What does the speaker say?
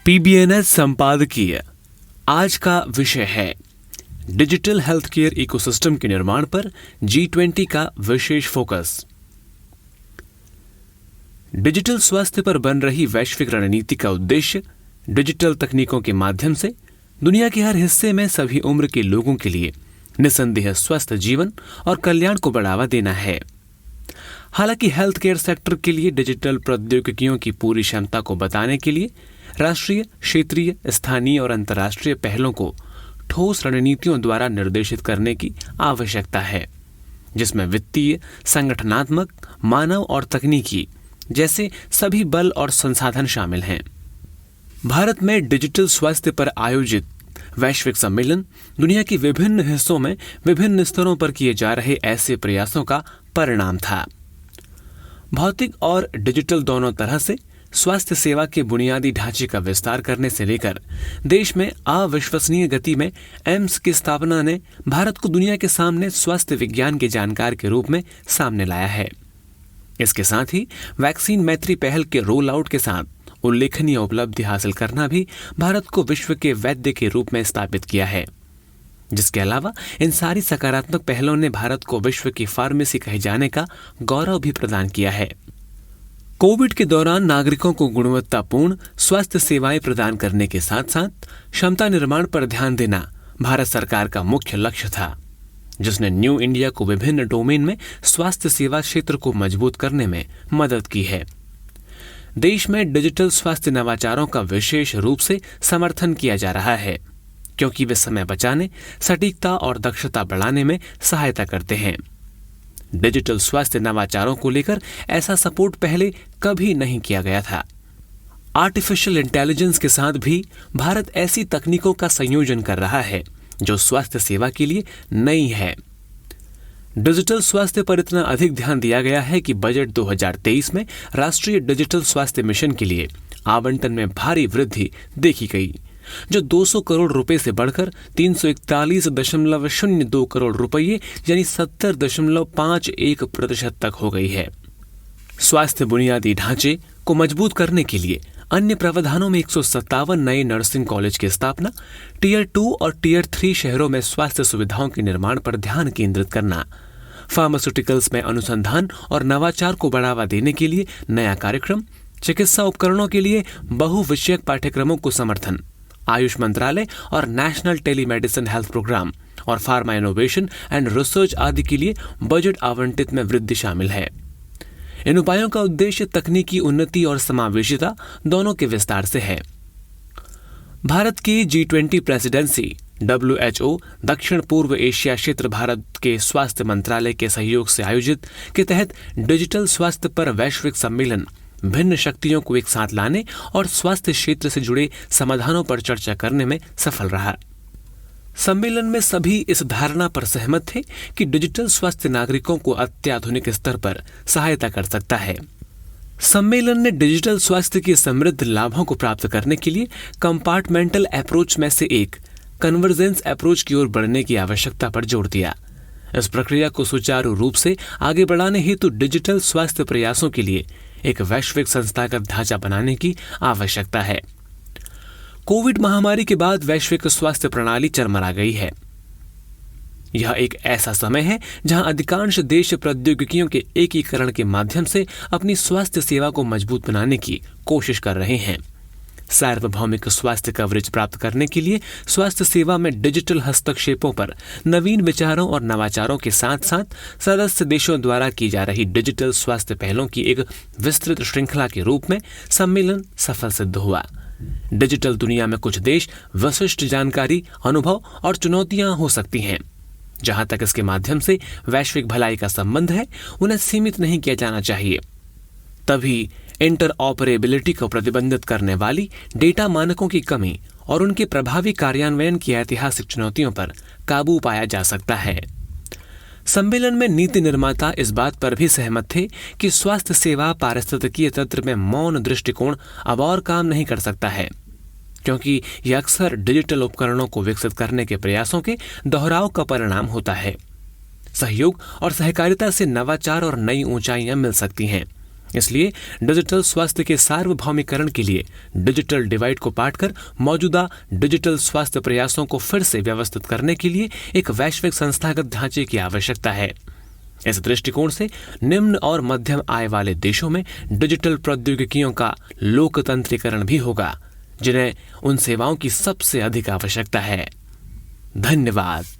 पीबीएनएस संपादकीय आज का विषय है डिजिटल हेल्थ केयर इकोसिस्टम के निर्माण पर G20 का विशेष फोकस। डिजिटल स्वास्थ्य पर बन रही वैश्विक रणनीति का उद्देश्य डिजिटल तकनीकों के माध्यम से दुनिया के हर हिस्से में सभी उम्र के लोगों के लिए निसंदेह स्वस्थ जीवन और कल्याण को बढ़ावा देना है। हालांकि हेल्थ केयर सेक्टर के लिए डिजिटल प्रौद्योगिकियों की पूरी क्षमता को बताने के लिए राष्ट्रीय, क्षेत्रीय, स्थानीय और अंतर्राष्ट्रीय पहलों को ठोस रणनीतियों द्वारा निर्देशित करने की आवश्यकता है, जिसमें वित्तीय, संगठनात्मक, मानव और तकनीकी जैसे सभी बल और संसाधन शामिल हैं। भारत में डिजिटल स्वास्थ्य पर आयोजित वैश्विक सम्मेलन दुनिया के विभिन्न हिस्सों में विभिन्न स्तरों पर किए जा रहे ऐसे प्रयासों का परिणाम था। भौतिक और डिजिटल दोनों तरह से स्वास्थ्य सेवा के बुनियादी ढांचे का विस्तार करने से लेकर देश में अविश्वसनीय गति में एम्स की स्थापना ने भारत को दुनिया के सामने स्वास्थ्य विज्ञान के जानकार के रूप में सामने लाया है। इसके साथ ही वैक्सीन मैत्री पहल के रोल आउट के साथ उल्लेखनीय उपलब्धि हासिल करना भी भारत को विश्व के वैद्य के रूप में स्थापित किया है। जिसके अलावा इन सारी सकारात्मक पहलों ने भारत को विश्व की फार्मेसी कहे जाने का गौरव भी प्रदान किया है। कोविड के दौरान नागरिकों को गुणवत्तापूर्ण स्वास्थ्य सेवाएं प्रदान करने के साथ साथ क्षमता निर्माण पर ध्यान देना भारत सरकार का मुख्य लक्ष्य था, जिसने न्यू इंडिया को विभिन्न डोमेन में स्वास्थ्य सेवा क्षेत्र को मजबूत करने में मदद की है। देश में डिजिटल स्वास्थ्य नवाचारों का विशेष रूप से समर्थन किया जा रहा है, क्योंकि वे समय बचाने, सटीकता और दक्षता बढ़ाने में सहायता करते हैं। डिजिटल स्वास्थ्य नवाचारों को लेकर ऐसा सपोर्ट पहले कभी नहीं किया गया था। आर्टिफिशियल इंटेलिजेंस के साथ भी भारत ऐसी तकनीकों का संयोजन कर रहा है जो स्वास्थ्य सेवा के लिए नई है। डिजिटल स्वास्थ्य पर इतना अधिक ध्यान दिया गया है कि बजट 2023 में राष्ट्रीय डिजिटल स्वास्थ्य मिशन के लिए आवंटन में भारी वृद्धि देखी गई, जो 200 करोड़ रुपए से बढ़कर 341.02 करोड़ रुपये यानी 70.51% तक हो गई है। स्वास्थ्य बुनियादी ढांचे को मजबूत करने के लिए अन्य प्रावधानों में 157 नए नर्सिंग कॉलेज की स्थापना, टियर 2 और टियर 3 शहरों में स्वास्थ्य सुविधाओं के निर्माण पर ध्यान केंद्रित करना, फार्मास्यूटिकल्स में अनुसंधान और नवाचार को बढ़ावा देने के लिए नया कार्यक्रम, चिकित्सा उपकरणों के लिए बहुविषयक पाठ्यक्रमों को समर्थन, आयुष मंत्रालय और नेशनल टेलीमेडिसिन हेल्थ प्रोग्राम और फार्मा इनोवेशन एंड रिसर्च आदि के लिए बजट आवंटित में वृद्धि शामिल है। इन उपायों का उद्देश्य तकनीकी उन्नति और समावेशिता दोनों के विस्तार से है। भारत की G20 प्रेसिडेंसी WHO दक्षिण पूर्व एशिया क्षेत्र भारत के स्वास्थ्य मंत्रालय के सहयोग से आयोजित के तहत डिजिटल स्वास्थ्य पर वैश्विक सम्मेलन भिन्न शक्तियों को एक साथ लाने और स्वास्थ्य क्षेत्र से जुड़े समाधानों पर चर्चा करने में सफल रहा। सम्मेलन में सभी इस धारणा पर सहमत थे कि डिजिटल स्वास्थ्य नागरिकों को अत्याधुनिक स्तर पर सहायता कर सकता है। सम्मेलन ने डिजिटल स्वास्थ्य के समृद्ध लाभों को प्राप्त करने के लिए कंपार्टमेंटल अप्रोच में से एक कन्वर्जेंस अप्रोच की ओर बढ़ने की आवश्यकता पर जोर दिया। इस प्रक्रिया को सुचारू रूप से आगे बढ़ाने हेतु डिजिटल स्वास्थ्य प्रयासों के लिए एक वैश्विक संस्थागत ढांचा बनाने की आवश्यकता है। कोविड महामारी के बाद वैश्विक स्वास्थ्य प्रणाली चरमरा गई है। यह एक ऐसा समय है जहां अधिकांश देश प्रौद्योगिकियों के एकीकरण के माध्यम से अपनी स्वास्थ्य सेवा को मजबूत बनाने की कोशिश कर रहे हैं। सार्वभौमिक स्वास्थ्य कवरेज प्राप्त करने के लिए स्वास्थ्य सेवा में डिजिटल हस्तक्षेपों पर नवीन विचारों और नवाचारों के साथ साथ सदस्य देशों द्वारा की जा रही डिजिटल स्वास्थ्य पहलों की एक विस्तृत श्रृंखला के रूप में सम्मेलन सफल सिद्ध हुआ। डिजिटल दुनिया में कुछ देश विशिष्ट जानकारी, अनुभव और चुनौतियां हो सकती हैं। जहां तक इसके माध्यम से वैश्विक भलाई का संबंध है, उन्हें सीमित नहीं किया जाना चाहिए। तभी इंटरऑपरेबिलिटी को प्रतिबंधित करने वाली डेटा मानकों की कमी और उनके प्रभावी कार्यान्वयन की ऐतिहासिक चुनौतियों पर काबू पाया जा सकता है। सम्मेलन में नीति निर्माता इस बात पर भी सहमत थे कि स्वास्थ्य सेवा पारिस्थितिकीय तंत्र में मौन दृष्टिकोण अब और काम नहीं कर सकता है, क्योंकि यह अक्सर डिजिटल उपकरणों को विकसित करने के प्रयासों के दोहराव का परिणाम होता है। सहयोग और सहकारिता से नवाचार और नई ऊंचाइयां मिल सकती हैं, इसलिए डिजिटल स्वास्थ्य के सार्वभौमिकरण के लिए डिजिटल डिवाइड को पाटकर मौजूदा डिजिटल स्वास्थ्य प्रयासों को फिर से व्यवस्थित करने के लिए एक वैश्विक संस्थागत ढांचे की आवश्यकता है। इस दृष्टिकोण से निम्न और मध्यम आय वाले देशों में डिजिटल प्रौद्योगिकियों का लोकतंत्रीकरण भी होगा, जिन्हें उन सेवाओं की सबसे अधिक आवश्यकता है। धन्यवाद।